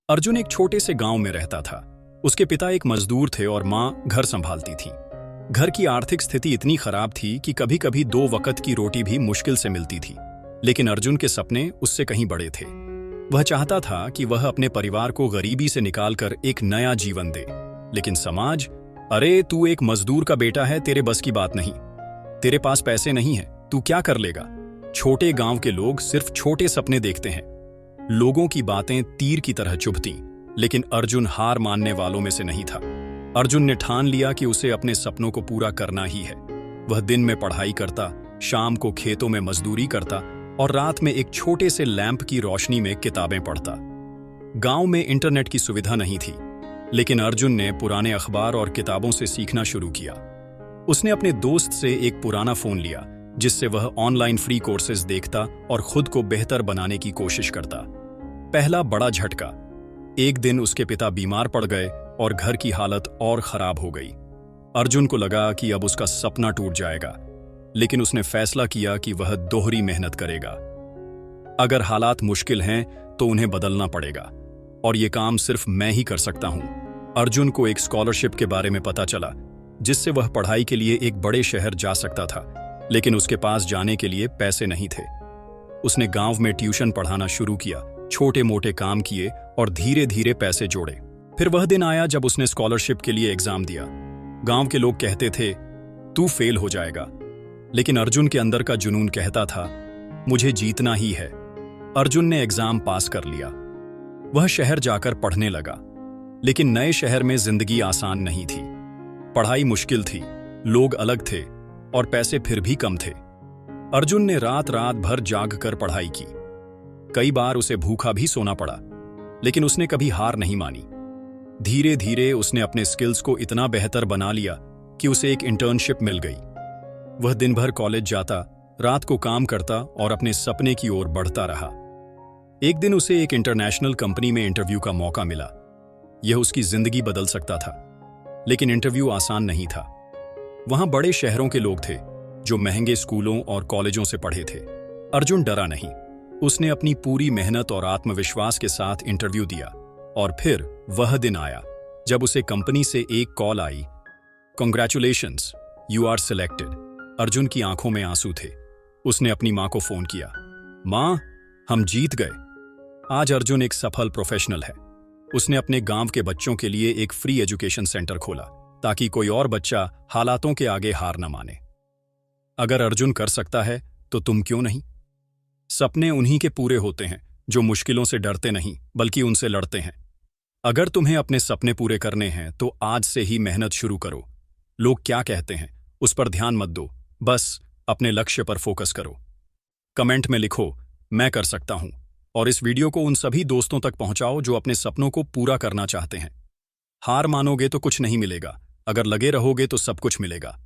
अर्जुन एक छोटे से गांव में रहता था। उसके पिता एक मजदूर थे और मां घर संभालती थी। घर की आर्थिक स्थिति इतनी खराब थी कि कभी कभी 2 वक्त की रोटी भी मुश्किल से मिलती थी। लेकिन अर्जुन के सपने उससे कहीं बड़े थे। वह चाहता था कि वह अपने परिवार को गरीबी से निकालकर एक नया जीवन दे। लेकिन समाज, अरे तू एक मजदूर का बेटा है, तेरे बस की बात नहीं, तेरे पास पैसे नहीं है, तू क्या कर लेगा। छोटे गांव के लोग सिर्फ छोटे सपने देखते हैं। लोगों की बातें तीर की तरह चुभतीं, लेकिन अर्जुन हार मानने वालों में से नहीं था। अर्जुन ने ठान लिया कि उसे अपने सपनों को पूरा करना ही है। वह दिन में पढ़ाई करता, शाम को खेतों में मजदूरी करता और रात में एक छोटे से लैंप की रोशनी में किताबें पढ़ता। गांव में इंटरनेट की सुविधा नहीं थी, लेकिन अर्जुन ने पुराने अखबार और किताबों से सीखना शुरू किया। उसने अपने दोस्त से एक पुराना फोन लिया, जिससे वह ऑनलाइन फ्री कोर्सेज देखता और खुद को बेहतर बनाने की कोशिश करता। पहला बड़ा झटका, एक दिन उसके पिता बीमार पड़ गए और घर की हालत और खराब हो गई। अर्जुन को लगा कि अब उसका सपना टूट जाएगा, लेकिन उसने फैसला किया कि वह दोहरी मेहनत करेगा। अगर हालात मुश्किल हैं तो उन्हें बदलना पड़ेगा, और ये काम सिर्फ मैं ही कर सकता हूं। अर्जुन को एक स्कॉलरशिप के बारे में पता चला, जिससे वह पढ़ाई के लिए एक बड़े शहर जा सकता था, लेकिन उसके पास जाने के लिए पैसे नहीं थे। उसने गांव में ट्यूशन पढ़ाना शुरू किया, छोटे मोटे काम किए और धीरे धीरे पैसे जोड़े। फिर वह दिन आया जब उसने स्कॉलरशिप के लिए एग्जाम दिया। गांव के लोग कहते थे, तू फेल हो जाएगा, लेकिन अर्जुन के अंदर का जुनून कहता था, मुझे जीतना ही है। अर्जुन ने एग्जाम पास कर लिया। वह शहर जाकर पढ़ने लगा, लेकिन नए शहर में जिंदगी आसान नहीं थी। पढ़ाई मुश्किल थी, लोग अलग थे और पैसे फिर भी कम थे। अर्जुन ने रात रात भर जाग कर पढ़ाई की। कई बार उसे भूखा भी सोना पड़ा, लेकिन उसने कभी हार नहीं मानी। धीरे धीरे उसने अपने स्किल्स को इतना बेहतर बना लिया कि उसे एक इंटर्नशिप मिल गई। वह दिन भर कॉलेज जाता, रात को काम करता और अपने सपने की ओर बढ़ता रहा। एक दिन उसे एक इंटरनेशनल कंपनी में इंटरव्यू का मौका मिला। यह उसकी जिंदगी बदल सकता था, लेकिन इंटरव्यू आसान नहीं था। वहां बड़े शहरों के लोग थे, जो महंगे स्कूलों और कॉलेजों से पढ़े थे। अर्जुन डरा नहीं। उसने अपनी पूरी मेहनत और आत्मविश्वास के साथ इंटरव्यू दिया, और फिर वह दिन आया जब उसे कंपनी से एक कॉल आई, congratulations, you are selected. Arjun की आंखों में आंसू थे। उसने अपनी मां को फोन किया, मां, हम जीत गए। आज अर्जुन एक सफल प्रोफेशनल है। उसने अपने गांव के बच्चों के लिए एक फ्री एजुकेशन सेंटर खोला, ताकि कोई और बच्चा हालातों के आगे हार न माने। अगर अर्जुन कर सकता है तो तुम क्यों नहीं? सपने उन्हीं के पूरे होते हैं जो मुश्किलों से डरते नहीं, बल्कि उनसे लड़ते हैं। अगर तुम्हें अपने सपने पूरे करने हैं तो आज से ही मेहनत शुरू करो। लोग क्या कहते हैं उस पर ध्यान मत दो, बस अपने लक्ष्य पर फोकस करो। कमेंट में लिखो, मैं कर सकता हूं, और इस वीडियो को उन सभी दोस्तों तक पहुंचाओ जो अपने सपनों को पूरा करना चाहते हैं। हार मानोगे तो कुछ नहीं मिलेगा, अगर लगे रहोगे तो सब कुछ मिलेगा।